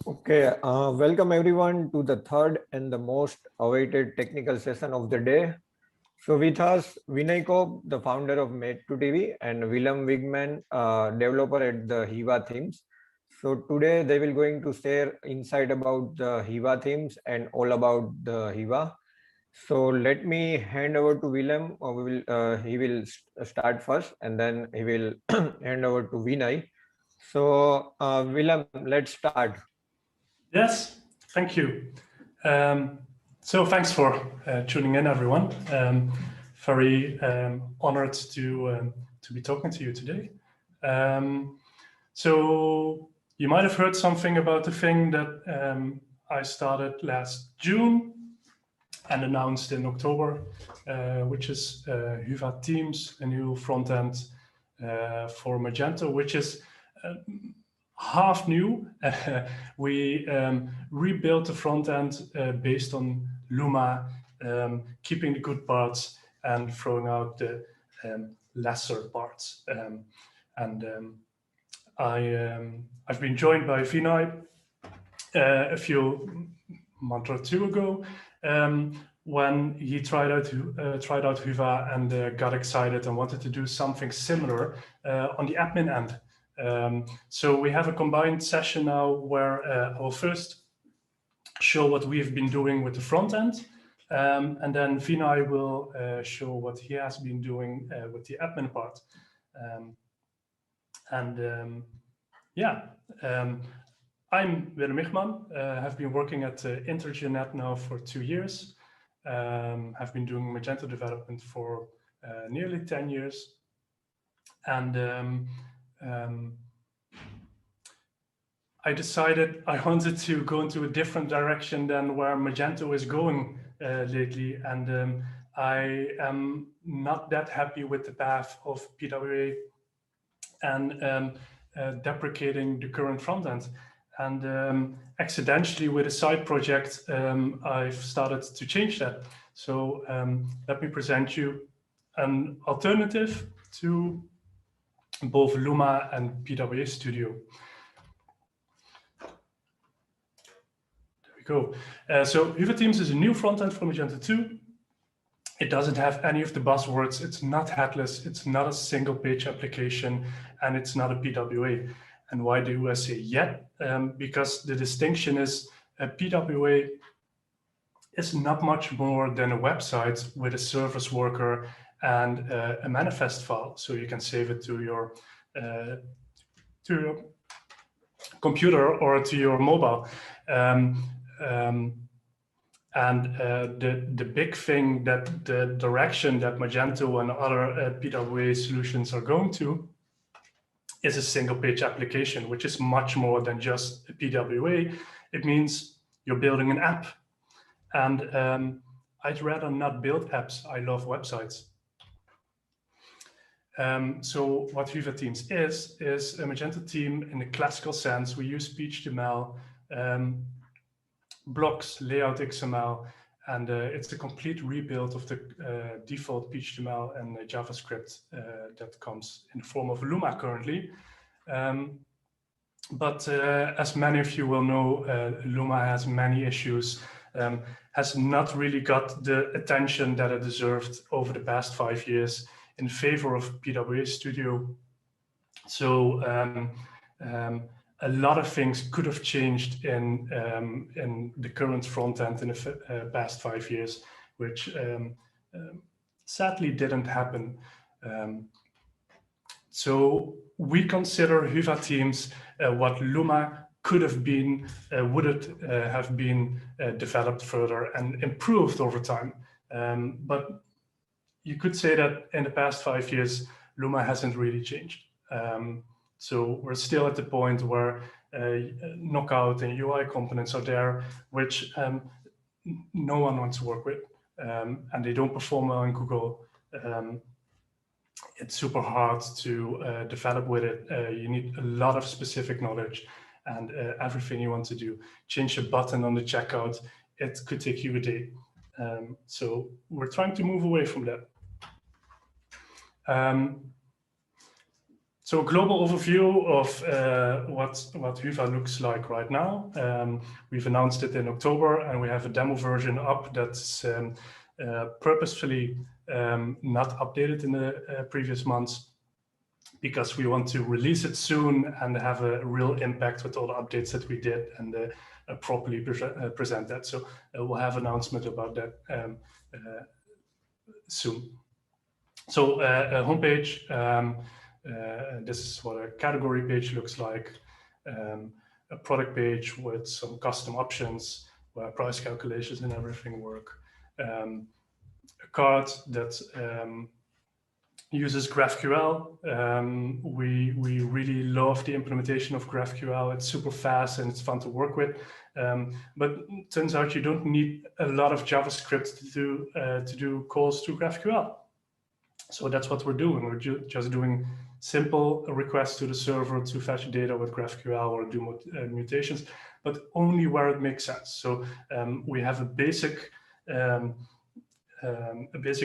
Okay, welcome everyone to the third and the most awaited technical session of the day. So with us, Vinai Kopp, the founder of Made2 TV, and Willem Wigman, developer at the Hiva themes. So today they will going to share insight about the Hiva themes and all about the Hiva. So let me hand over to Willem. He will start first, and then he will hand over to Vinay. So Willem, let's start. Yes, thank you. So thanks for tuning in, everyone. Very honored to be talking to you today. So you might have heard something about the thing that I started last June and announced in October, which is Hiva Themes, a new front end for Magento, which is half new. We rebuilt the front end based on Luma, keeping the good parts and throwing out the lesser parts. I've been joined by Vinai a few month or two ago when he tried out Hiva and got excited and wanted to do something similar on the admin end. So we have a combined session now where I will first show what we've been doing with the front end, and then Vinai will show what he has been doing with the admin part. I'm Willem. Have been working at Intergenet now for 2 years. Have been doing Magento development for nearly 10 years. And I decided I wanted to go into a different direction than where Magento is going lately. And I am not that happy with the path of PWA and deprecating the current front end. And accidentally, with a side project, I've started to change that. So let me present you an alternative to both Luma and PWA Studio. There we go. So Hiva Themes is a new front end for Magento 2. It doesn't have any of the buzzwords. It's not headless. It's not a single page application, and it's not a PWA. And why do I say yet? Because the distinction is a PWA is not much more than a website with a service worker and a manifest file. So you can save it to your computer or to your mobile. The big thing, that the direction that Magento and other PWA solutions are going to is a single page application, which is much more than just a PWA. It means you're building an app. And I'd rather not build apps. I love websites. So what Hiva Themes is a Magento theme in the classical sense. We use PHTML, blocks, layout XML, and it's a complete rebuild of the default PHTML and JavaScript that comes in the form of Luma currently. But as many of you will know, Luma has many issues, has not really got the attention that it deserved over the past 5 years in favor of PWA Studio. So a lot of things could have changed in the current front end in the past 5 years, which sadly didn't happen. So we consider Hiva Themes what Luma could have been, would it have been developed further and improved over time. But you could say that in the past 5 years, Luma hasn't really changed. So we're still at the point where knockout and UI components are there, which no one wants to work with, and they don't perform well in Google. It's super hard to develop with it. You need a lot of specific knowledge, and everything you want to do. Change a button on the checkout, it could take you a day. So we're trying to move away from that. So a global overview of what Huva looks like right now. We've announced it in October, and we have a demo version up that's purposefully not updated in the previous months, because we want to release it soon and have a real impact with all the updates that we did, and properly present that. So we'll have an announcement about that soon. So a homepage, this is what a category page looks like, a product page with some custom options where price calculations and everything work, a card that uses GraphQL. We really love the implementation of GraphQL. It's super fast and it's fun to work with. But it turns out you don't need a lot of JavaScript to do calls to GraphQL. So that's what we're doing. We're just doing simple requests to the server to fetch data with GraphQL or do mutations, but only where it makes sense. So we have a basic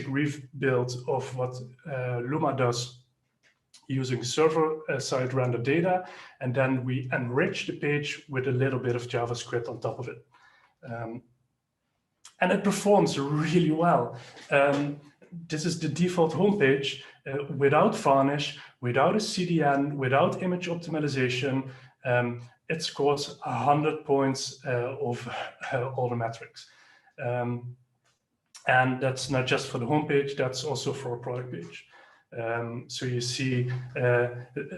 rebuild of what Luma does using server-side render data, and then we enrich the page with a little bit of JavaScript on top of it. And it performs really well. This is the default homepage without varnish, without a CDN, without image optimization. It scores 100 points of all the metrics. And that's not just for the homepage, that's also for a product page. So you see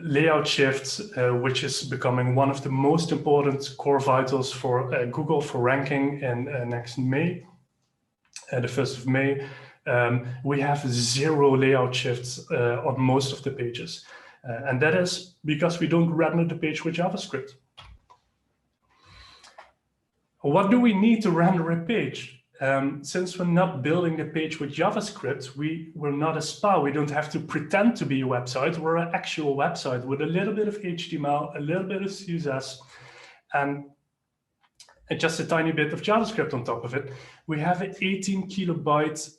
layout shifts, which is becoming one of the most important core vitals for Google for ranking in next May, the 1st of May. We have 0 layout shifts on most of the pages. And that is because we don't render the page with JavaScript. What do we need to render a page? Since we're not building the page with JavaScript, we're not a spa. We don't have to pretend to be a website. We're an actual website with a little bit of HTML, a little bit of CSS, and just a tiny bit of JavaScript on top of it. We have an 18 kilobyte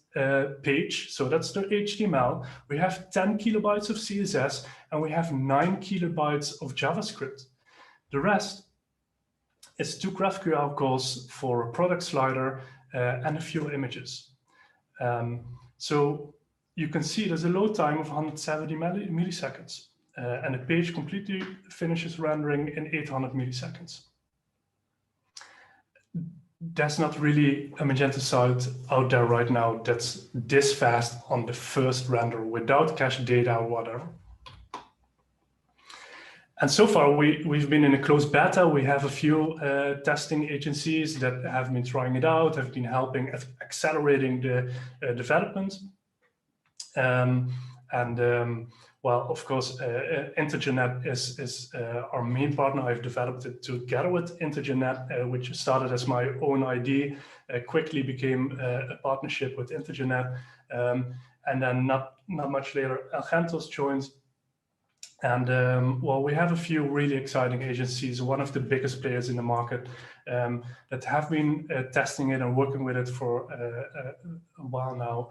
page, so that's the HTML. We have 10 kilobytes of CSS, and we have 9 kilobytes of JavaScript. The rest is 2 GraphQL calls for a product slider and a few images. So you can see there's a load time of 170 milliseconds, and the page completely finishes rendering in 800 milliseconds. There's not really a Magento site out there right now that's this fast on the first render without cache data or whatever. And so far, we've been in a closed beta. We have a few testing agencies that have been trying it out, have been helping accelerating the development. Well, of course, IntegerNet is our main partner. I've developed it together with IntegerNet, which started as my own idea, quickly became a partnership with IntegerNet. And then not much later, Algentos joined. And well, we have a few really exciting agencies, one of the biggest players in the market that have been testing it and working with it for a while now.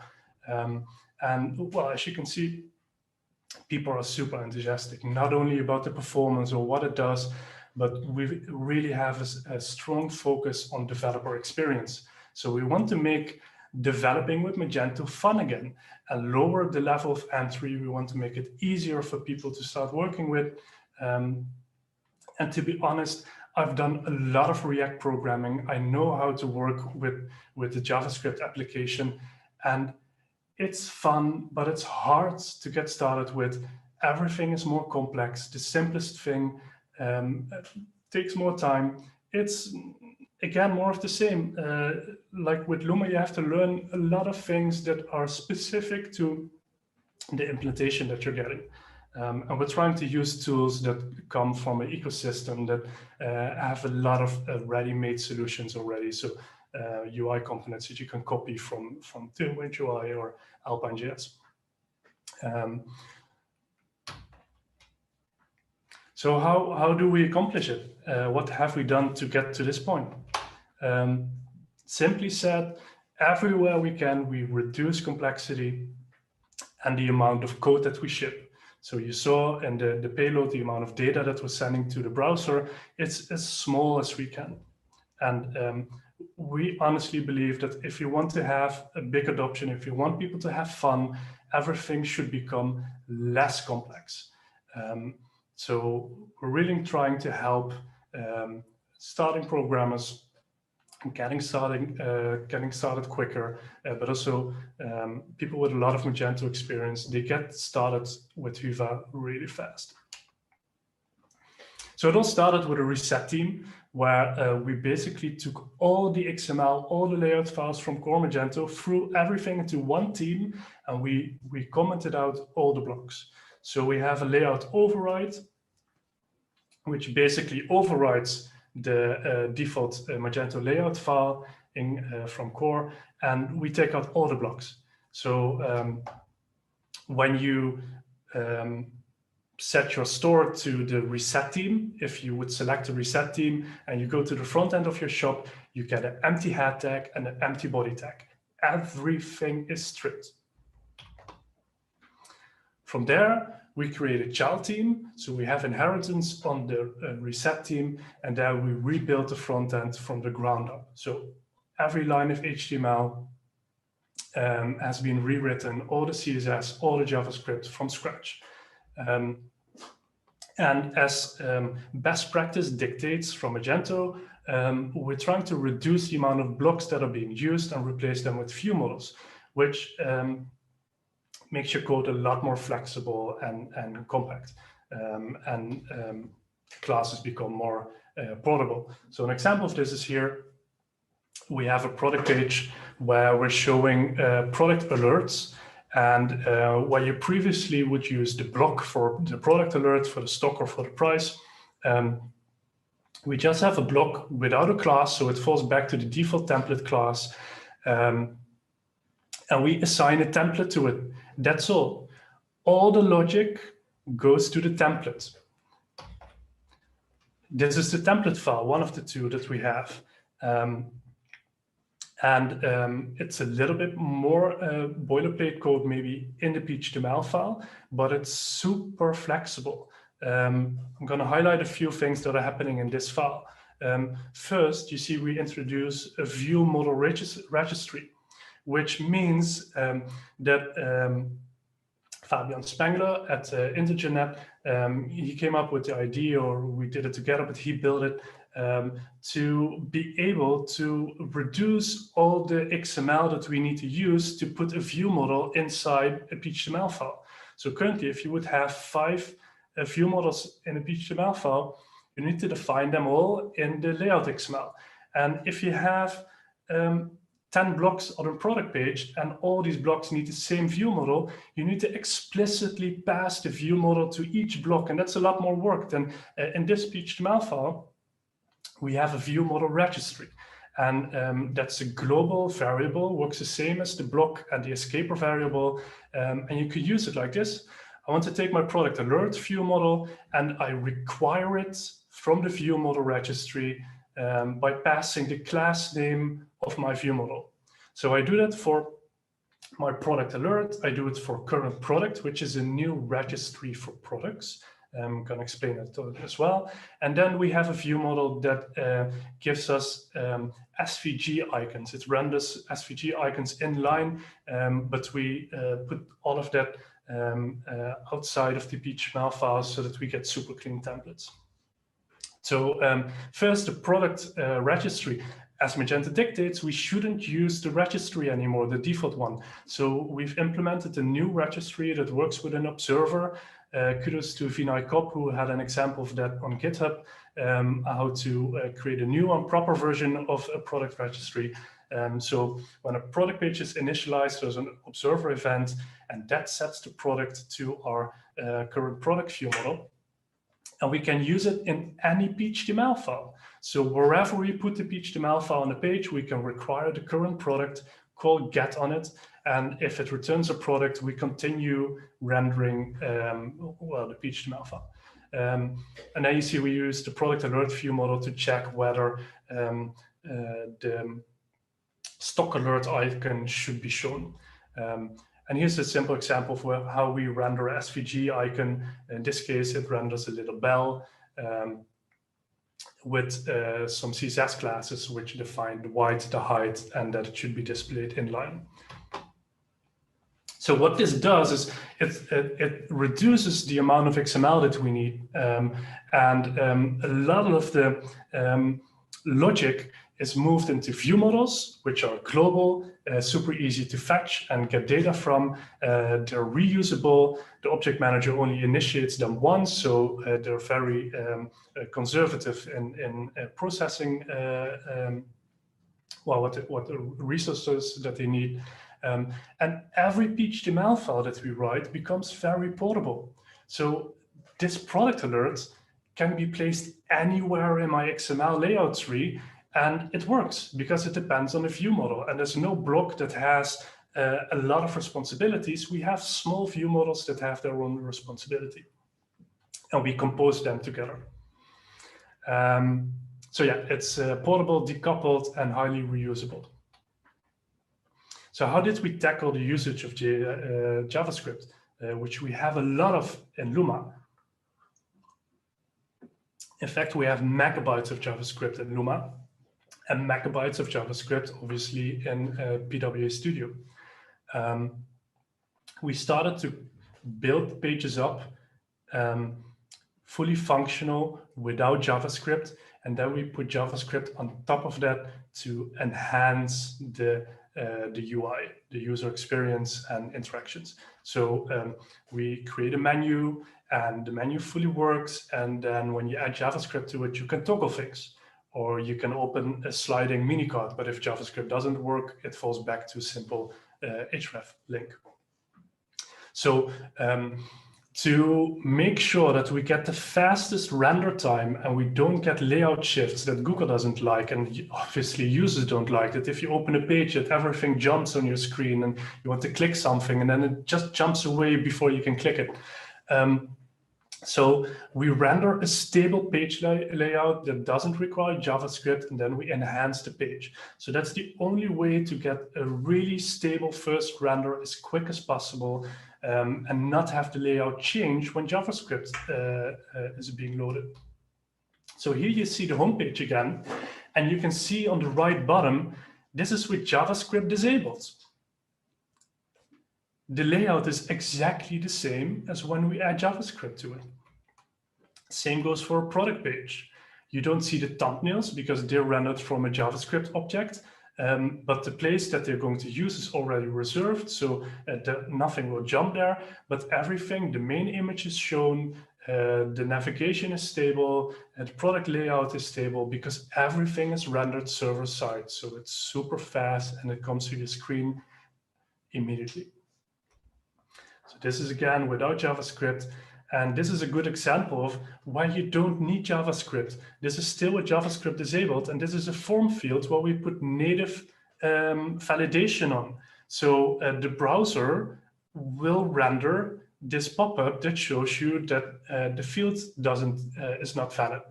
And well, as you can see, people are super enthusiastic, not only about the performance or what it does, but we really have a strong focus on developer experience. So we want to make developing with Magento fun again and lower the level of entry. We want to make it easier for people to start working with. And to be honest, I've done a lot of React programming. I know how to work with the JavaScript application, and it's fun, but it's hard to get started with. Everything is more complex. The simplest thing takes more time. It's, again, more of the same. Like with Luma, you have to learn a lot of things that are specific to the implementation that you're getting. And we're trying to use tools that come from an ecosystem that have a lot of ready-made solutions already. So UI components that you can copy from Tailwind UI or Alpine.js. So how do we accomplish it? What have we done to get to this point? Simply said, everywhere we can, we reduce complexity and the amount of code that we ship. So you saw in the payload, the amount of data that we're sending to the browser, it's as small as we can. And we honestly believe that if you want to have a big adoption, if you want people to have fun, everything should become less complex. So we're really trying to help starting programmers getting started quicker, but also people with a lot of Magento experience, they get started with Huva really fast. So it all started with a reset team where we basically took all the XML, all the layout files from core Magento, threw everything into one team, and we commented out all the blocks. So we have a layout override, which basically overrides the default Magento layout file from core, and we take out all the blocks. So when you set your store to the reset team, if you would select the reset team and you go to the front end of your shop, you get an empty head tag and an empty body tag. Everything is stripped. From there, we create a child team. So we have inheritance on the reset team, and there we rebuild the front end from the ground up. So every line of HTML has been rewritten, all the CSS, all the JavaScript from scratch. And as best practice dictates from Magento, we're trying to reduce the amount of blocks that are being used and replace them with view models, which makes your code a lot more flexible and compact, and classes become more portable. So an example of this is here. We have a product page where we're showing product alerts, and where you previously would use the block for the product alert, for the stock or for the price, we just have a block without a class, so it falls back to the default template class, and we assign a template to it. That's all. All the logic goes to the template. This is the template file, one of the two that we have. It's a little bit more boilerplate code maybe in the HTML file, but it's super flexible. I'm going to highlight a few things that are happening in this file. First, you see we introduce a view model registry, which means that Fabian Spengler at IntegerNet, he came up with the idea, or we did it together, but he built it to be able to reduce all the XML that we need to use to put a view model inside a HTML file. So currently, if you would have 5 view models in a HTML file, you need to define them all in the layout XML. And if you have 10 blocks on a product page and all these blocks need the same view model, you need to explicitly pass the view model to each block. And that's a lot more work than in this HTML file. We have a view model registry, and that's a global variable, works the same as the block and the escaper variable, and you could use it like this. I want to take my product alert view model, and I require it from the view model registry by passing the class name of my view model. So I do that for my product alert. I do it for current product, which is a new registry for products. I'm going to explain that as well. And then we have a view model that gives us SVG icons. It renders SVG icons in line, but we put all of that outside of the HTML files so that we get super clean templates. So first, the product registry. As Magento dictates, we shouldn't use the registry anymore, the default one. So we've implemented a new registry that works with an observer. Kudos to Vinai Kopp, who had an example of that on GitHub, how to create a new and proper version of a product registry. So when a product page is initialized, there's an observer event, and that sets the product to our current product view model. And we can use it in any HTML file. So wherever we put the HTML file on the page, we can require the current product, call get on it. And if it returns a product, we continue rendering the HTML file. And then you see we use the product alert view model to check whether the stock alert icon should be shown. And here's a simple example for how we render a SVG icon. In this case, it renders a little bell with some CSS classes which define the width, the height, and that it should be displayed inline. So what this does is it reduces the amount of XML that we need, and a lot of the logic is moved into view models, which are global, super easy to fetch and get data from. They're reusable. The object manager only initiates them once, so they're very conservative in processing what the resources that they need. And every HTML file that we write becomes very portable. So this product alert can be placed anywhere in my XML layout tree, and it works because it depends on the view model. And there's no block that has a lot of responsibilities. We have small view models that have their own responsibility, and we compose them together. So yeah, it's portable, decoupled, and highly reusable. So how did we tackle the usage of JavaScript, which we have a lot of in Luma? In fact, we have megabytes of JavaScript in Luma and megabytes of JavaScript, obviously, in PWA Studio. We started to build pages up fully functional without JavaScript, and then we put JavaScript on top of that to enhance the UI, the user experience and interactions. So we create a menu, and the menu fully works. And then when you add JavaScript to it, you can toggle things, or you can open a sliding mini card. But if JavaScript doesn't work, it falls back to a simple href link. So to make sure that we get the fastest render time and we don't get layout shifts that Google doesn't like, and obviously users don't like it. If you open a page that everything jumps on your screen and you want to click something and then it just jumps away before you can click it. So we render a stable page layout that doesn't require JavaScript, and then we enhance the page. So that's the only way to get a really stable first render as quick as possible, and not have the layout change when JavaScript is being loaded. So here you see the home page again, and you can see on the right bottom, this is with JavaScript disabled. The layout is exactly the same as when we add JavaScript to it. Same goes for a product page. You don't see the thumbnails because they're rendered from a JavaScript object, but the place that they're going to use is already reserved, so nothing will jump there, but everything, the main image is shown, the navigation is stable, and the product layout is stable because everything is rendered server-side, so it's super fast and it comes to the screen immediately. So this is again without JavaScript, and this is a good example of why you don't need JavaScript. This is still a JavaScript disabled, and this is a form field where we put native validation on. So the browser will render this pop-up that shows you that the field is not valid.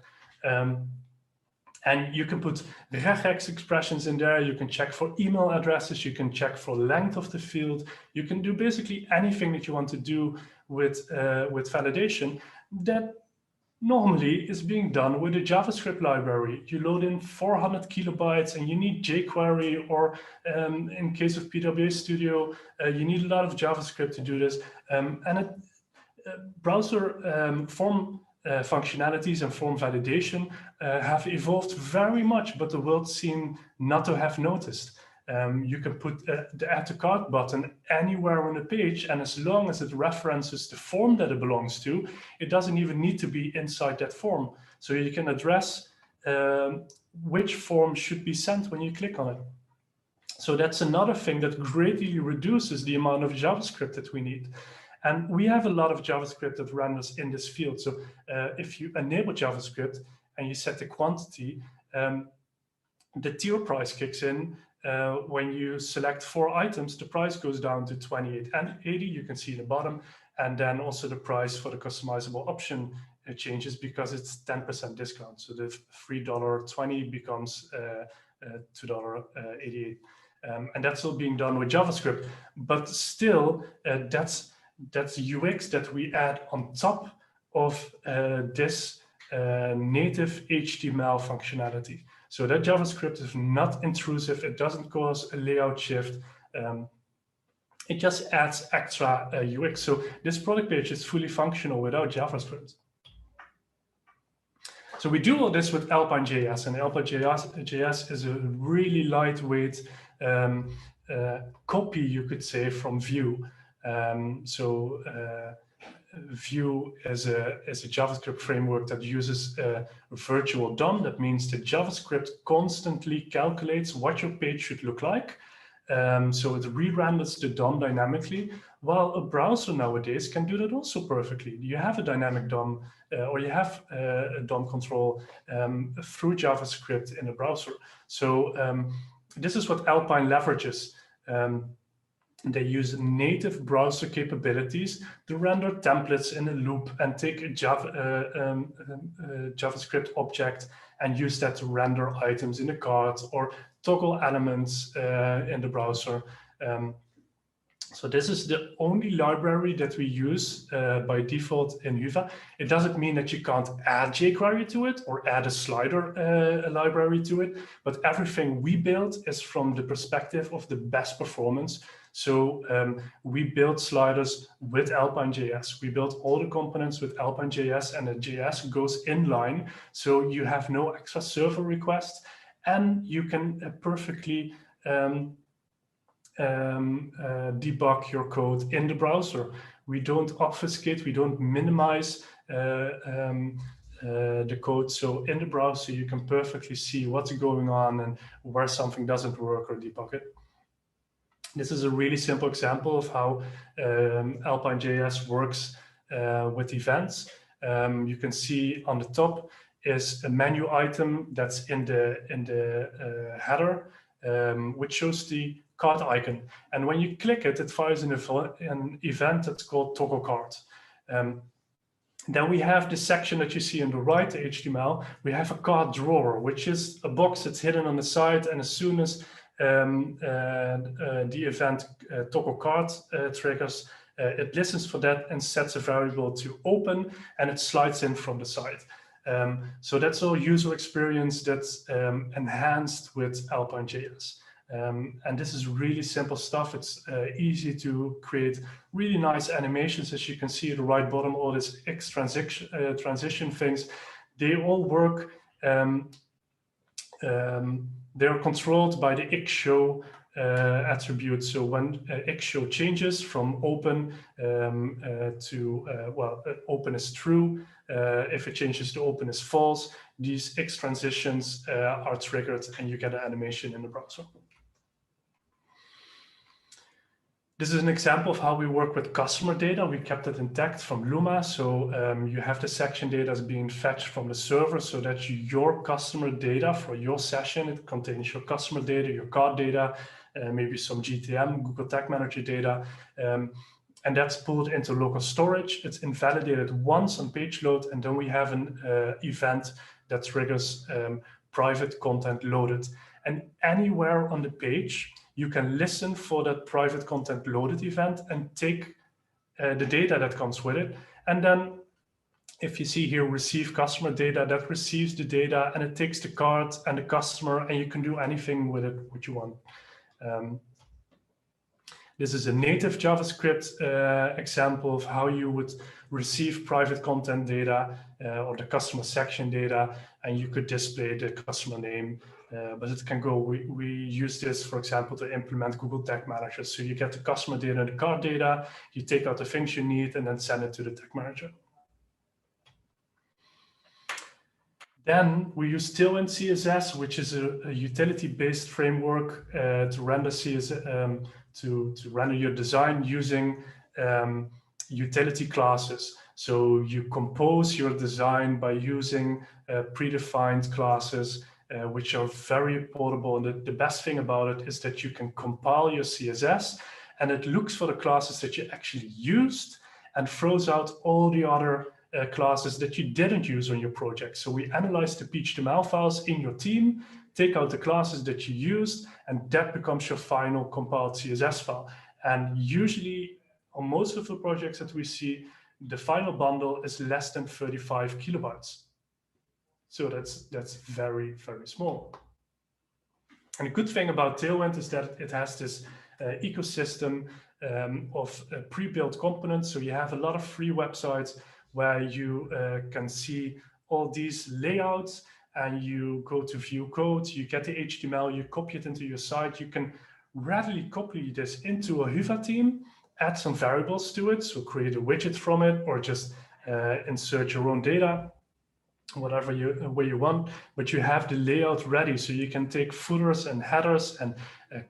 And you can put regex expressions in there. You can check for email addresses. You can check for length of the field. You can do basically anything that you want to do with validation that normally is being done with a JavaScript library. You load in 400 kilobytes and you need jQuery, or in case of PWA Studio, you need a lot of JavaScript to do this. Browser form functionalities and form validation have evolved very much, but the world seemed not to have noticed. You can put the add to cart button anywhere on the page, and as long as it references the form that it belongs to, it doesn't even need to be inside that form. So you can address which form should be sent when you click on it. So that's another thing that greatly reduces the amount of JavaScript that we need. And we have a lot of JavaScript that renders in this field. So if you enable JavaScript and you set the quantity, the tier price kicks in. When you select 4 items, the price goes down to 28.80. You can see the bottom. And then also the price for the customizable option changes because it's 10% discount. So the $3.20 becomes $2.88. And that's all being done with JavaScript. But still, that's UX that we add on top of this native HTML functionality. So that JavaScript is not intrusive. It doesn't cause a layout shift. It just adds extra UX. So this product page is fully functional without JavaScript. So we do all this with Alpine.js, and Alpine.js is a really lightweight copy, you could say, from Vue. Vue is a JavaScript framework that uses a virtual DOM. That means the JavaScript constantly calculates what your page should look like. So it re-renders the DOM dynamically, while a browser nowadays can do that also perfectly. You have a dynamic DOM or you have a DOM control through JavaScript in a browser. So this is what Alpine leverages. They use native browser capabilities to render templates in a loop and take a JavaScript object and use that to render items in a cart or toggle elements in the browser. So this is the only library that we use by default in Juva. It doesn't mean that you can't add jQuery to it or add a slider library to it, but everything we build is from the perspective of the best performance. So we build sliders with Alpine.js. We build all the components with Alpine.js, and the JS goes inline. So you have no extra server requests, and you can perfectly debug your code in the browser. We don't obfuscate, we don't minimize the code. So in the browser, you can perfectly see what's going on and where something doesn't work or debug it. This is a really simple example of how Alpine.js works with events. You can see on the top is a menu item that's in the header, which shows the cart icon. And when you click it, it fires an event that's called toggle cart. Then we have the section that you see on the right, the HTML. We have a cart drawer, which is a box that's hidden on the side. And as soon as the event toggle cart triggers, it listens for that and sets a variable to open, and it slides in from the side. So that's all user experience that's enhanced with Alpine.js. And this is really simple stuff. It's easy to create really nice animations. As you can see at the right bottom, all these X transition things, they all work. They're controlled by the xShow attribute. So when xShow changes from open to, open is true, if it changes to open is false, these X transitions are triggered and you get an animation in the browser. This is an example of how we work with customer data. We kept it intact from Luma. So you have the section data as being fetched from the server. So that's your customer data for your session. It contains your customer data, your card data, maybe some GTM, Google Tag Manager data. And that's pulled into local storage. It's invalidated once on page load. And then we have an event that triggers private content loaded. And anywhere on the page, you can listen for that private content loaded event and take the data that comes with it. And then if you see here, receive customer data, that receives the data and it takes the card and the customer, and you can do anything with it, what you want. This is a native JavaScript example of how you would receive private content data or the customer section data, and you could display the customer name. But it can go, we use this, for example, to implement Google Tag Manager. So you get the customer data and the card data, you take out the things you need, and then send it to the Tag Manager. Then we use Tailwind CSS, which is a utility-based framework to render CSS, to render your design using utility classes. So you compose your design by using predefined classes, which are very portable. And the best thing about it is that you can compile your CSS and it looks for the classes that you actually used and throws out all the other classes that you didn't use on your project. So we analyze the HTML files in your team, take out the classes that you used, and that becomes your final compiled CSS file. And usually on most of the projects that we see, the final bundle is less than 35 kilobytes. So that's very, very small. And the good thing about Tailwind is that it has this ecosystem of pre-built components. So you have a lot of free websites where you can see all these layouts, and you go to view code, you get the HTML, you copy it into your site. You can readily copy this into a Hyvä theme, add some variables to it, so create a widget from it, or just insert your own data, whatever way you want, but you have the layout ready, so you can take footers and headers and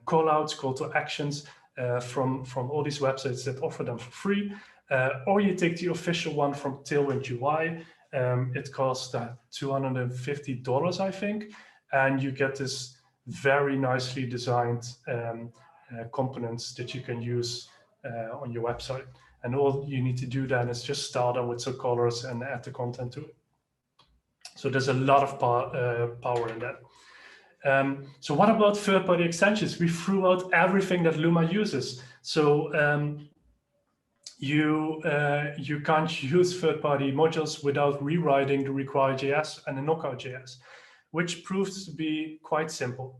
call outs, call to actions from all these websites that offer them for free, or you take the official one from Tailwind UI. It costs $250, I think, and you get this very nicely designed components that you can use on your website. And all you need to do then is just start them with some colors and add the content to it. So there's a lot of power in that. So what about third-party extensions? We threw out everything that Luma uses. So you can't use third-party modules without rewriting the require.js and the knockout.js, which proves to be quite simple.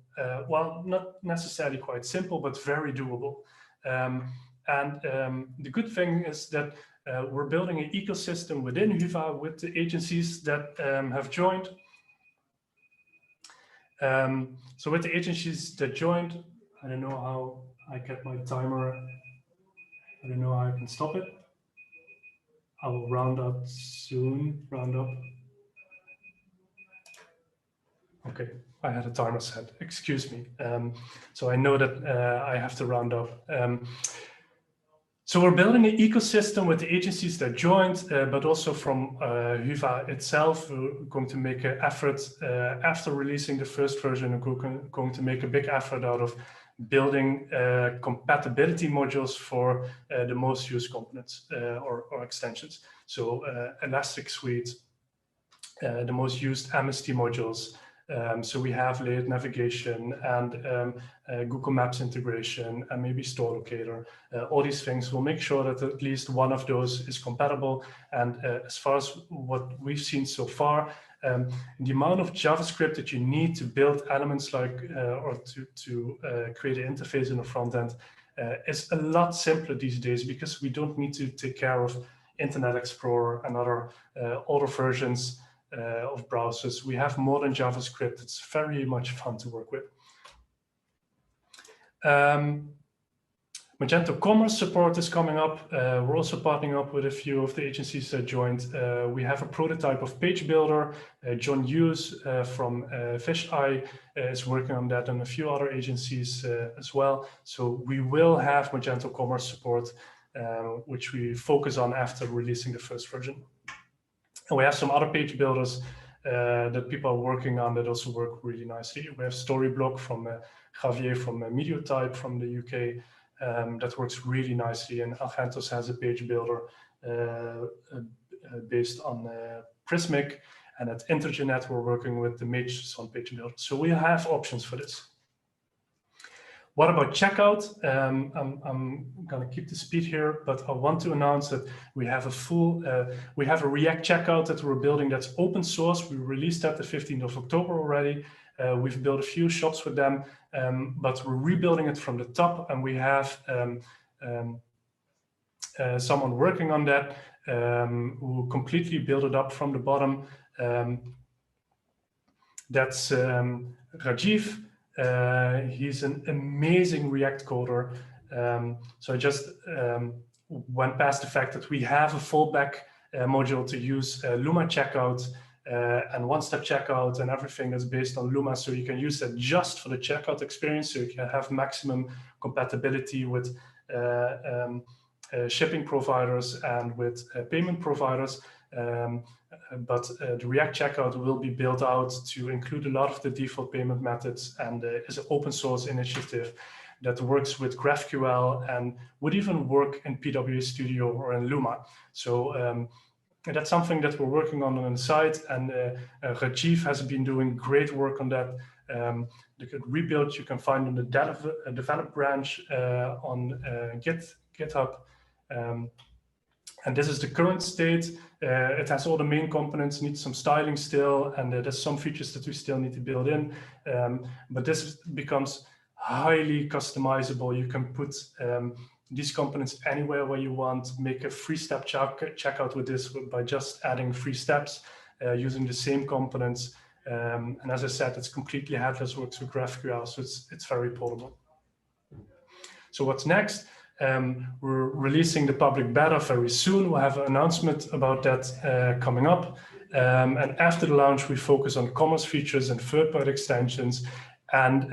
Well, not necessarily quite simple, but very doable. The good thing is that we're building an ecosystem within Hyvä with the agencies that have joined. So with the agencies that joined, I don't know how I get my timer. I don't know how I can stop it. I will round up soon, round up. Okay, I had a timer set, excuse me. So I know that I have to round up. So we're building an ecosystem with the agencies that joined, but also from Hyvä itself. We're going to make an effort after releasing the first version. We're going to make a big effort out of building compatibility modules for the most used components or extensions. So Elastic Suite, the most used MST modules. So we have layered navigation and Google Maps integration and maybe store locator. All these things will make sure that at least one of those is compatible. And as far as what we've seen so far, the amount of JavaScript that you need to build elements like or to create an interface in the front end is a lot simpler these days, because we don't need to take care of Internet Explorer and other older versions of browsers. We have modern JavaScript. It's very much fun to work with. Magento Commerce support is coming up. We're also partnering up with a few of the agencies that joined. We have a prototype of Page Builder. John Hughes from Fisheye is working on that, and a few other agencies as well. So we will have Magento Commerce support, which we focus on after releasing the first version. And we have some other page builders that people are working on that also work really nicely. We have Storyblock from Javier from Mediotype from the UK that works really nicely. And Argentos has a page builder based on Prismic. And at Intergenet, we're working with the Mage-Son page builder. So we have options for this. What about checkout? I'm going to keep the speed here, but I want to announce that we have a React checkout that we're building that's open source. We released that the 15th of October already. We've built a few shops with them, but we're rebuilding it from the top, and we have someone working on that who completely built it up from the bottom. That's Rajiv. He's an amazing React coder. So I just went past the fact that we have a fallback module to use Luma checkout and one-step checkout and everything that's based on Luma. So you can use that just for the checkout experience. So you can have maximum compatibility with shipping providers and with payment providers. But the React checkout will be built out to include a lot of the default payment methods, and is an open source initiative that works with GraphQL and would even work in PWA Studio or in Luma. So that's something that we're working on the side, and Rajiv has been doing great work on that. The rebuild you can find on the develop branch on GitHub. And this is the current state. It has all the main components, needs some styling still, and there's some features that we still need to build in. But this becomes highly customizable. You can put these components anywhere where you want, make a 3-step checkout with this by just adding 3 steps using the same components. And as I said, it's completely headless, works with GraphQL, so it's very portable. So what's next? We're releasing the public beta very soon. We'll have an announcement about that coming up. And after the launch, we focus on commerce features and third-party extensions. And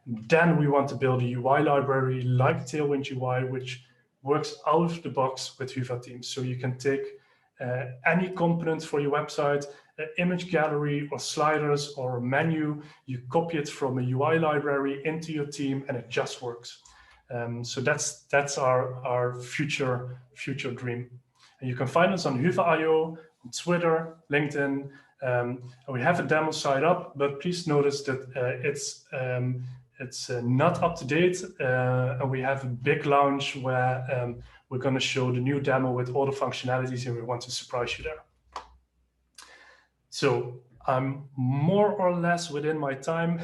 then we want to build a UI library like Tailwind UI, which works out of the box with Hyva Themes. So you can take any component for your website, image gallery or sliders or a menu, you copy it from a UI library into your theme and it just works. So that's our future dream. And you can find us on Hyva.io, on Twitter, LinkedIn, and we have a demo site up, but please notice that it's not up to date, and we have a big launch where we're going to show the new demo with all the functionalities, and we want to surprise you there. So I'm more or less within my time,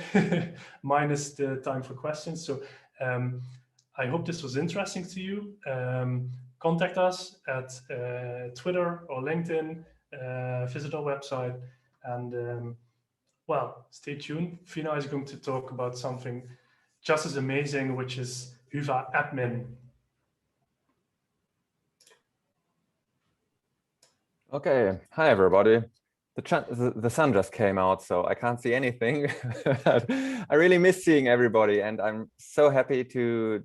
minus the time for questions. So I hope this was interesting to you. Contact us at Twitter or LinkedIn, visit our website, and well, stay tuned. Vinai is going to talk about something just as amazing, which is Hyva Admin. Okay, hi everybody. The sun just came out, so I can't see anything. I really miss seeing everybody, and I'm so happy to,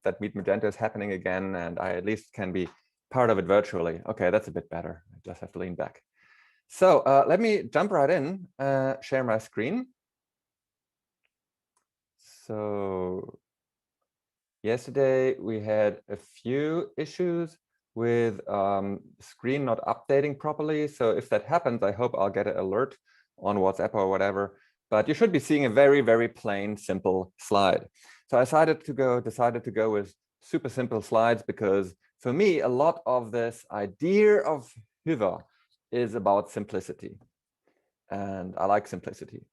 that Meet Magento is happening again, and I at least can be part of it virtually. Okay, that's a bit better. I just have to lean back. So let me jump right in, share my screen. So yesterday we had a few issues with screen not updating properly. So if that happens, I hope I'll get an alert on WhatsApp or whatever. But you should be seeing a very, very plain, simple slide. So I decided to go with super simple slides because for me, a lot of this idea of Hyva is about simplicity. And I like simplicity.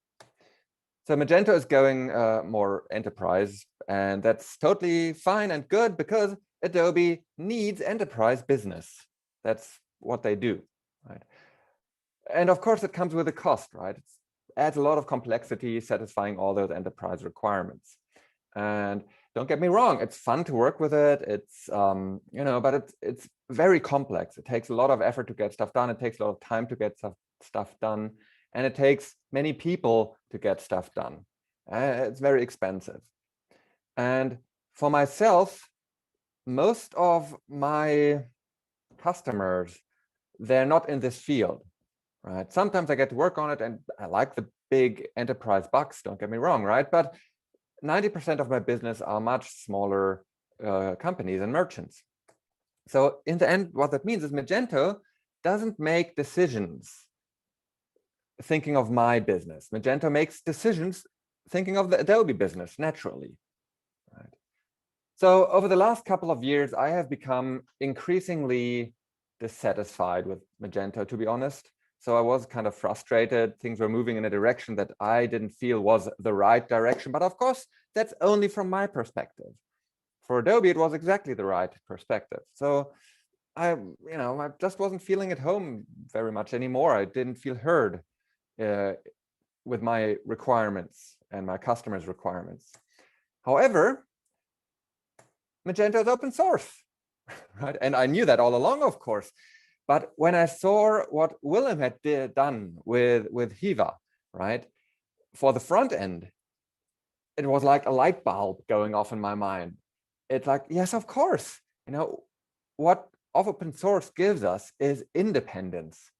So Magento is going more enterprise, and that's totally fine and good because Adobe needs enterprise business. That's what they do, right? And of course, it comes with a cost, right? It adds a lot of complexity, satisfying all those enterprise requirements. And don't get me wrong, it's fun to work with it. It's, but it's very complex. It takes a lot of effort to get stuff done. It takes a lot of time to get stuff done. And it takes many people to get stuff done. It's very expensive. And for myself, most of my customers, they're not in this field, right? Sometimes I get to work on it and I like the big enterprise bucks, don't get me wrong, right? But 90% of my business are much smaller companies and merchants. So in the end, what that means is Magento doesn't make decisions thinking of my business. Magento makes decisions thinking of the Adobe business naturally, right? So over the last couple of years, I have become increasingly dissatisfied with Magento, to be honest. So I was kind of frustrated. Things were moving in a direction that I didn't feel was the right direction. But of course, that's only from my perspective. For Adobe, it was exactly the right perspective. So I just wasn't feeling at home very much anymore. I didn't feel heard with my requirements and my customers' requirements. However, Magento is open source, right? And I knew that all along, of course. But when I saw what Willem had done with Hyva, right, for the front end, it was like a light bulb going off in my mind. It's like, yes, of course. What open source gives us is independence.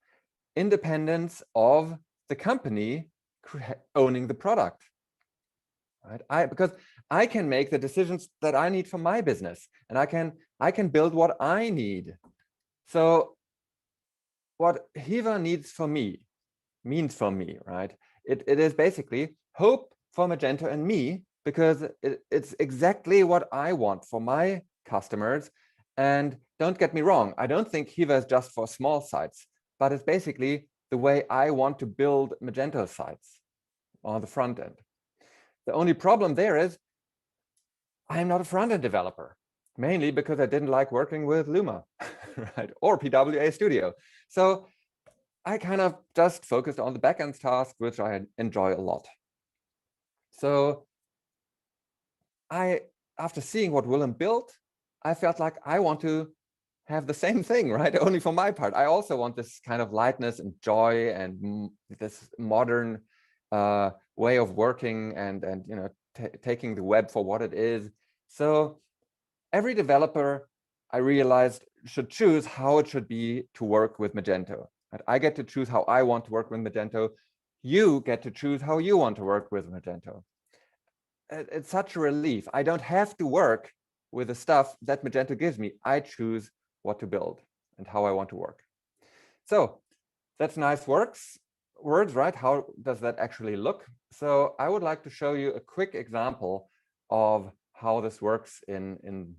Independence of the company owning the product, right? Because I can make the decisions that I need for my business, and I can build what I need. So what Hyva means for me, right? It is basically hope for Magento and me, because it's exactly what I want for my customers. And don't get me wrong, I don't think Hiva is just for small sites, but it's basically the way I want to build Magento sites on the front end. The only problem there is I'm not a front-end developer, mainly because I didn't like working with Luma, right? Or PWA Studio. So I kind of just focused on the backend task, which I enjoy a lot. So after seeing what Willem built, I felt like I want to have the same thing, right? Only for my part. I also want this kind of lightness and joy and this modern way of working and you know, taking the web for what it is. So every developer, I realized, should choose how it should be to work with Magento. And I get to choose how I want to work with Magento. You get to choose how you want to work with Magento. It's such a relief. I don't have to work with the stuff that Magento gives me. I choose what to build and how I want to work. So that's nice words, right? How does that actually look? So I would like to show you a quick example of how this works in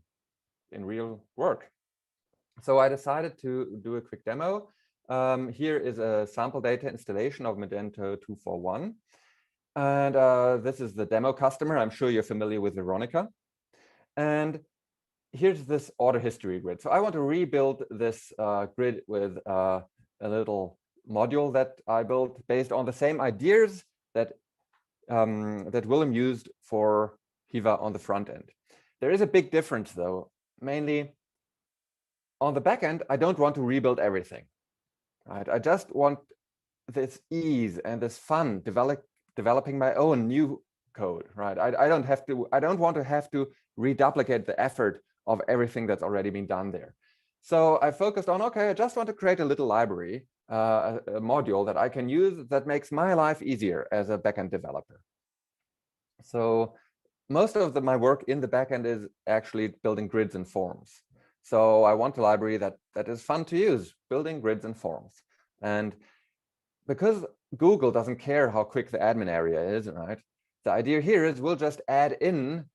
real work. So I decided to do a quick demo. Here is a sample data installation of Magento 241. And this is the demo customer. I'm sure you're familiar with Veronica. And here's this order history grid. So I want to rebuild this grid with a little module that I built based on the same ideas that that Willem used for Hiva on the front end. There is a big difference, though. Mainly on the back end, I don't want to rebuild everything. Right? I just want this ease and this fun developing my own new code. Right? I don't want to have to reduplicate the effort of everything that's already been done there. So I focused on, okay, I just want to create a little library, a module that I can use that makes my life easier as a backend developer. So most of my work in the backend is actually building grids and forms. So I want a library that is fun to use, building grids and forms. And because Google doesn't care how quick the admin area is, right? The idea here is we'll just add in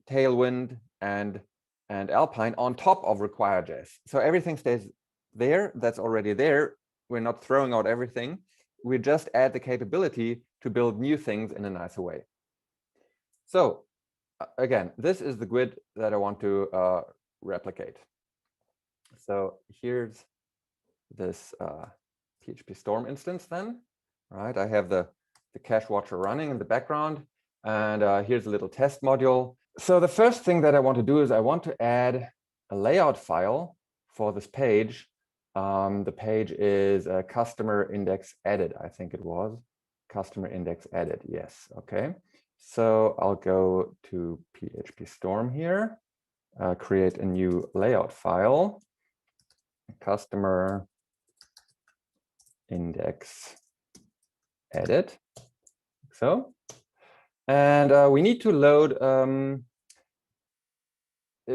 Tailwind and Alpine on top of require.js. So everything stays there, that's already there. We're not throwing out everything. We just add the capability to build new things in a nicer way. So again, this is the grid that I want to replicate. So here's this PHP Storm instance then, right? I have the cache watcher running in the background, and here's a little test module. So the first thing that I want to do is I want to add a layout file for this page. The page is customer index edit, I think it was. Customer index edit, yes, okay. So I'll go to PHP Storm here, create a new layout file, customer index edit. So, and we need to load a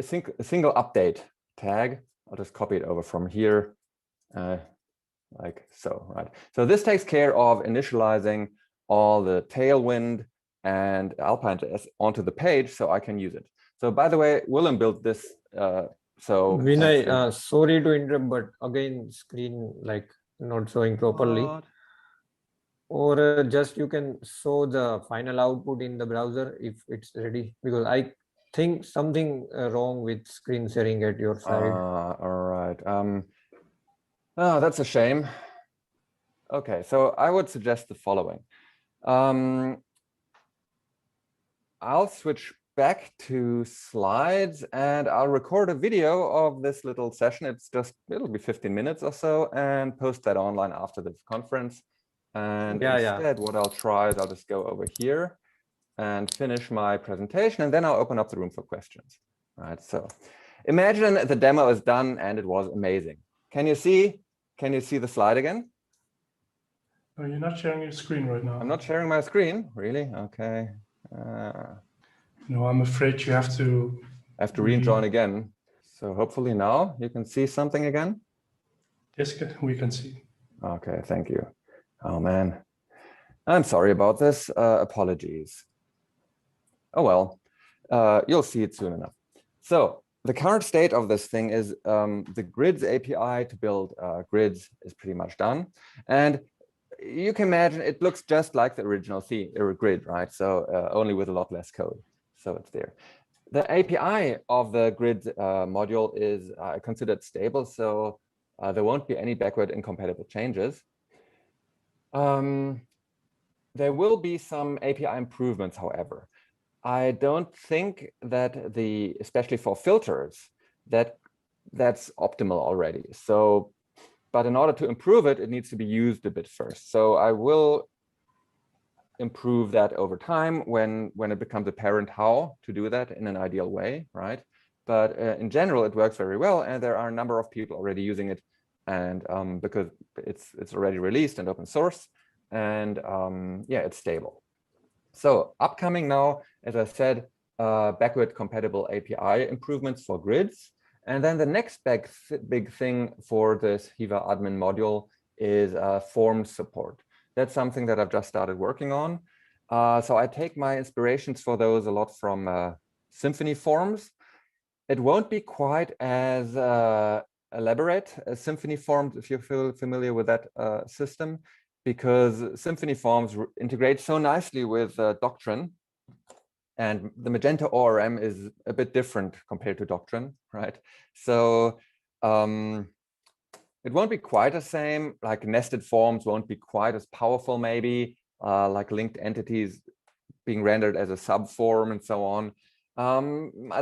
single update tag. I'll just copy it over from here, like so, right? So this takes care of initializing all the Tailwind and Alpine.js onto the page so I can use it. So by the way, Willem built this. So Vinay, sorry to interrupt, but again, screen like not showing properly. What? Or just you can show the final output in the browser if it's ready, because I think something wrong with screen sharing at your side. All right. Oh, that's a shame. Okay, so I would suggest the following. I'll switch back to slides and I'll record a video of this little session. It'll be 15 minutes or so, and post that online after the conference. And instead, what I'll try is I'll just go over here and finish my presentation, and then I'll open up the room for questions. All right, so imagine the demo is done and it was amazing. Can you see the slide again? No, you're not sharing your screen right now. I'm not sharing my screen, really? Okay. No, I'm afraid you have to. I have to rejoin again. So hopefully now you can see something again. Yes, we can see. Okay, thank you. Oh man. I'm sorry about this. Apologies. Oh well, you'll see it soon enough. So the current state of this thing is the grids API to build grids is pretty much done. And you can imagine it looks just like the original grid, right? So only with a lot less code. So it's there. The API of the grid module is considered stable, so there won't be any backward incompatible changes. There will be some API improvements, however. I don't think that especially for filters, that's optimal already. So, but in order to improve it, it needs to be used a bit first. So I will improve that over time when it becomes apparent how to do that in an ideal way, right? But in general, it works very well, and there are a number of people already using it, and because it's already released and open source, and yeah, it's stable. So upcoming now, as I said, backward compatible API improvements for grids. And then the next big thing for this Hiva admin module is forms support. That's something that I've just started working on. So I take my inspirations for those a lot from Symfony forms. It won't be quite as elaborate as Symfony forms if you're familiar with that system, because Symfony forms integrate so nicely with Doctrine, and the Magento ORM is a bit different compared to Doctrine, right? So it won't be quite the same, like nested forms won't be quite as powerful maybe, like linked entities being rendered as a subform and so on.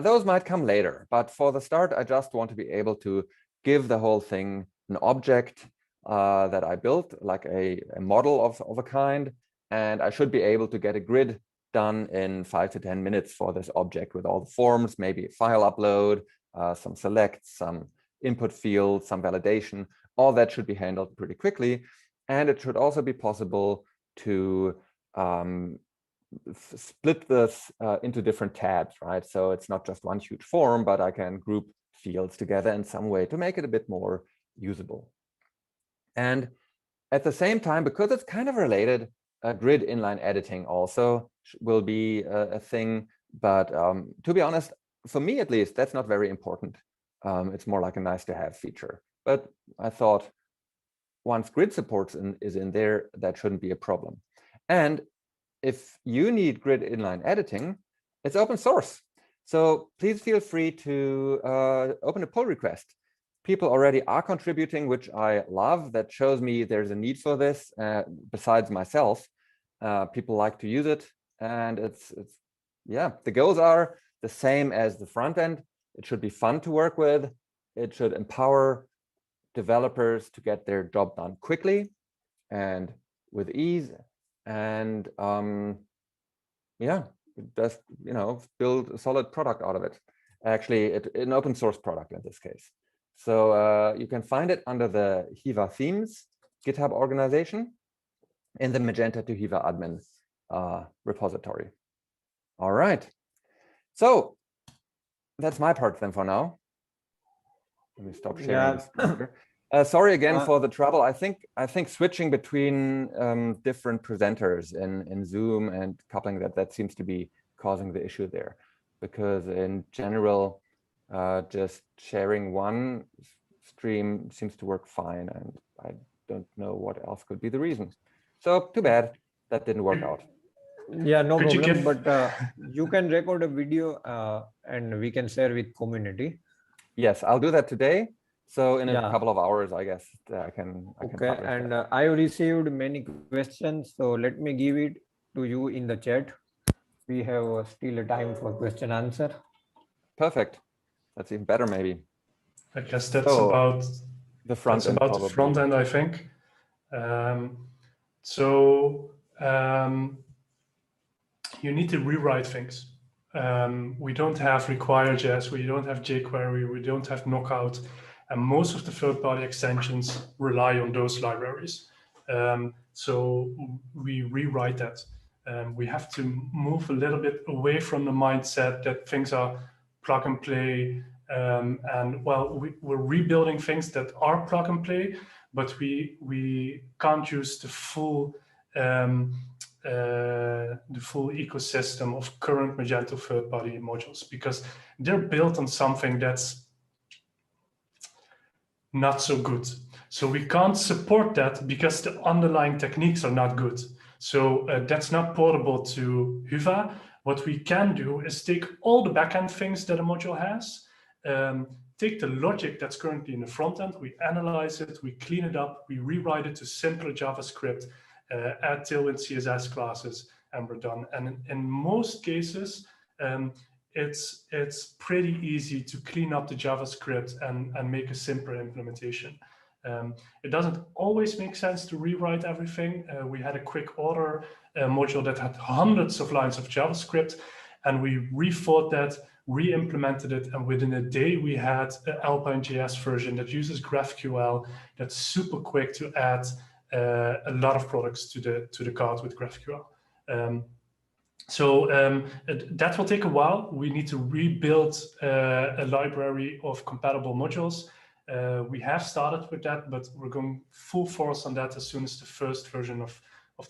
Those might come later, but for the start, I just want to be able to give the whole thing an object that I built, like a model of a kind, and I should be able to get a grid done in 5 to 10 minutes for this object with all the forms, maybe a file upload, some selects, some input fields, some validation. All that should be handled pretty quickly, and it should also be possible to split this into different tabs, right? So it's not just one huge form, but I can group fields together in some way to make it a bit more usable. And at the same time, because it's kind of related, grid inline editing also will be a thing. But to be honest, for me at least, that's not very important. It's more like a nice to have feature. But I thought once grid support is in there, that shouldn't be a problem. And if you need grid inline editing, it's open source. So please feel free to open a pull request. People already are contributing, which I love. That shows me there's a need for this. Besides myself, people like to use it, and it's yeah. The goals are the same as the front end. It should be fun to work with. It should empower developers to get their job done quickly and with ease, and yeah, just build a solid product out of it. Actually, an open source product in this case. So you can find it under the Hiva themes GitHub organization in the Magento to Hiva admin repository. All right. So that's my part then for now. Let me stop sharing the screen here. Sorry again for the trouble. I think switching between different presenters in Zoom and coupling that seems to be causing the issue there, because in general, just sharing one stream seems to work fine, and I don't know what else could be the reason. So too bad that didn't work out. Yeah, no problem. But you can record a video and we can share with community. Yes, I'll do that today. So in a couple of hours, I guess I can. Okay, and I received many questions, so let me give it to you in the chat. We have still a time for question answer. Perfect. That's even better, maybe. I guess that's about the front end. About the front end, I think. So you need to rewrite things. We don't have require.js, we don't have jQuery, we don't have knockout, and most of the third-party extensions rely on those libraries. So we rewrite that. We have to move a little bit away from the mindset that things are plug and play. And well, we're rebuilding things that are plug and play, but we can't use the full the full ecosystem of current Magento third-party modules, because they're built on something that's not so good. So we can't support that because the underlying techniques are not good. So that's not portable to Huva. What we can do is take all the backend things that a module has, take the logic that's currently in the front end, we analyze it, we clean it up, we rewrite it to simpler JavaScript, add Tailwind CSS classes, and we're done. And in most cases, it's pretty easy to clean up the JavaScript and make a simpler implementation. It doesn't always make sense to rewrite everything. We had a quick order module that had hundreds of lines of JavaScript, and we rethought that, re-implemented it, and within a day we had an Alpine.js version that uses GraphQL that's super quick to add a lot of products to the cart with GraphQL. That will take a while. We need to rebuild a library of compatible modules. We have started with that, but we're going full force on that as soon as the first version of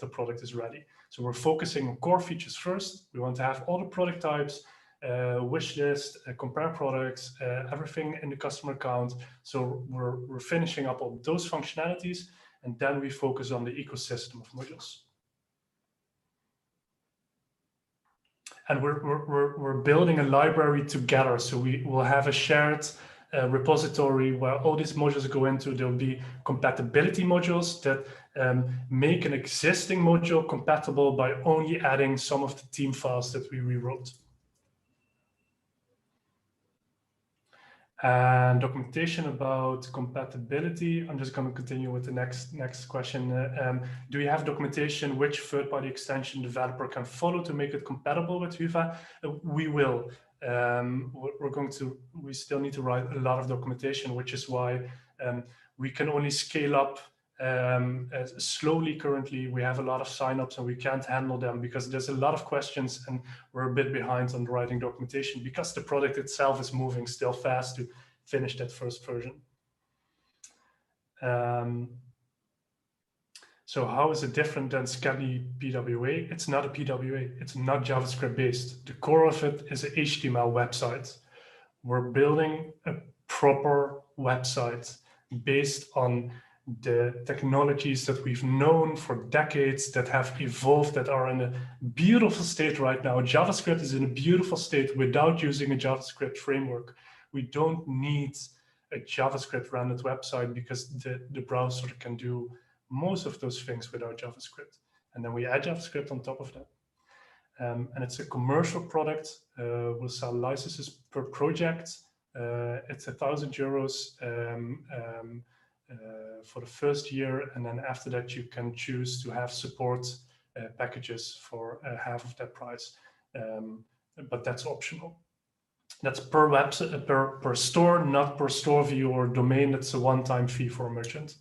the product is ready. So we're focusing on core features first. We want to have all the product types, wish list, compare products, everything in the customer account. So we're finishing up all those functionalities, and then we focus on the ecosystem of modules. And we're building a library together. So we will have a shared repository where all these modules go into. There'll be compatibility modules that make an existing module compatible by only adding some of the theme files that we rewrote. And documentation about compatibility. I'm just going to continue with the next question. Do you have documentation which third-party extension developer can follow to make it compatible with Huva? We will. We still need to write a lot of documentation, which is why we can only scale up slowly currently. We have a lot of signups and we can't handle them because there's a lot of questions and we're a bit behind on writing documentation because the product itself is moving still fast to finish that first version. So how is it different than Scali PWA? It's not a PWA, it's not JavaScript based. The core of it is an HTML website. We're building a proper website based on the technologies that we've known for decades that have evolved, that are in a beautiful state right now. JavaScript is in a beautiful state without using a JavaScript framework. We don't need a JavaScript rendered website because the browser can do most of those things without JavaScript. And then we add JavaScript on top of that. And it's a commercial product. We'll sell licenses per project. It's €1,000 for the first year, and then after that you can choose to have support packages for half of that price, but that's optional. That's per website, per store, not per store view or domain. That's a one-time fee for a merchant.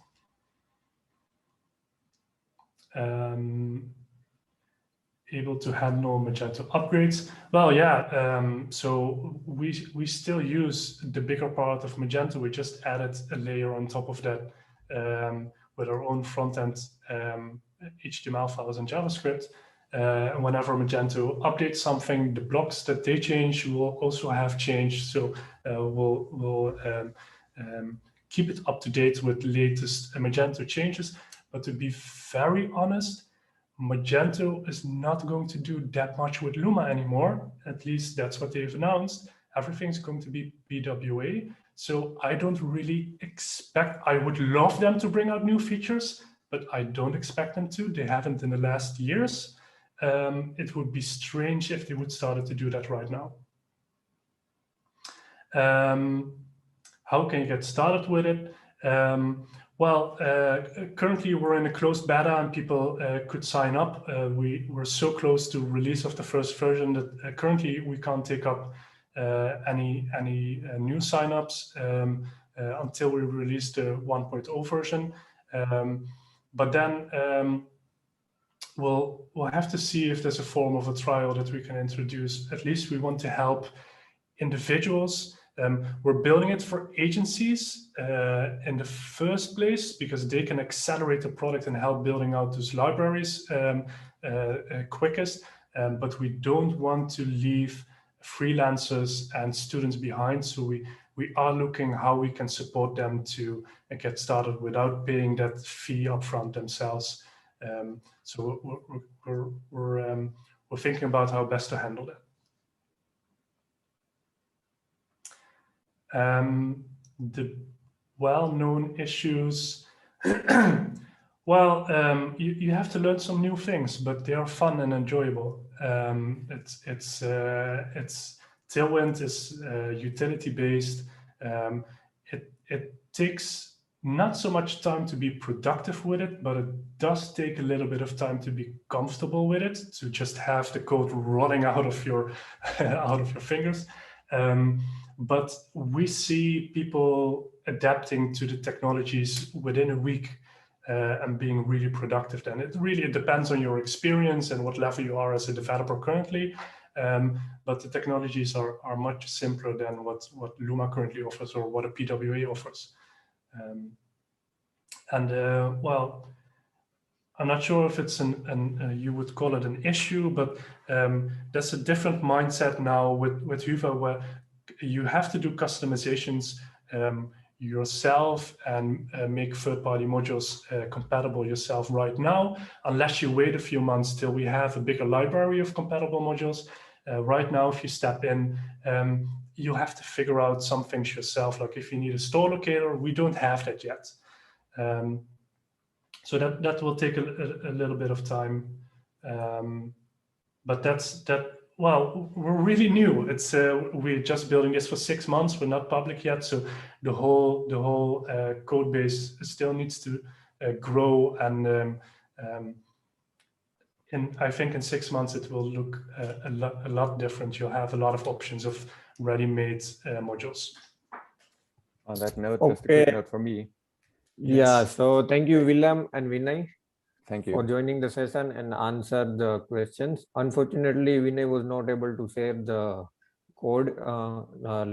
Able to handle Magento upgrades? Well, yeah. So we still use the bigger part of Magento. We just added a layer on top of that with our own front-end HTML files and JavaScript. And whenever Magento updates something, the blocks that they change will also have changed. So we'll keep it up to date with the latest Magento changes. But to be very honest, Magento is not going to do that much with Luma anymore. At least that's what they've announced. Everything's going to be PWA. So I don't really expect, I would love them to bring out new features, but I don't expect them to. They haven't in the last years. It would be strange if they would start to do that right now. How can you get started with it? Currently we're in a closed beta and people could sign up. We're so close to release of the first version that currently we can't take up any new signups until we release the 1.0 version. But then we'll have to see if there's a form of a trial that we can introduce. At least we want to help individuals We're building it for agencies in the first place because they can accelerate the product and help building out those libraries quickest. But we don't want to leave freelancers and students behind. So we are looking how we can support them to get started without paying that fee upfront themselves. So we're thinking about how best to handle that. The well-known issues. Well, you have to learn some new things, but they are fun and enjoyable. It's Tailwind is utility based. It takes not so much time to be productive with it, but it does take a little bit of time to be comfortable with it, to just have the code running out of your fingers. But we see people adapting to the technologies within a week and being really productive. Then it depends on your experience and what level you are as a developer currently. But the technologies are much simpler than what Luma currently offers or what a PWA offers. Well, I'm not sure if it's you would call it an issue, but that's a different mindset now with Huva, where you have to do customizations yourself and make third-party modules compatible yourself right now, unless you wait a few months till we have a bigger library of compatible modules. Right now, if you step in, you'll have to figure out some things yourself, like if you need a store locator, we don't have that yet. So that will take a little bit of time. But well, we're really new. It's we're just building this for 6 months. We're not public yet, so the whole code base still needs to grow. And I think in 6 months it will look a lot different. You'll have a lot of options of ready-made modules. On that note, Okay. just a quick note for me. Yeah, Yes. so thank you, Willem and Vinai, Thank for you. joining the session and answer the questions. Unfortunately, Vinay was not able to share the code,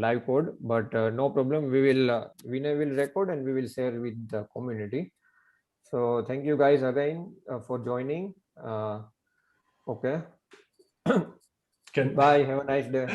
live code, but no problem. We will, Vinay will record and we will share with the community. So thank you guys again for joining. Okay. Bye. Have a nice day.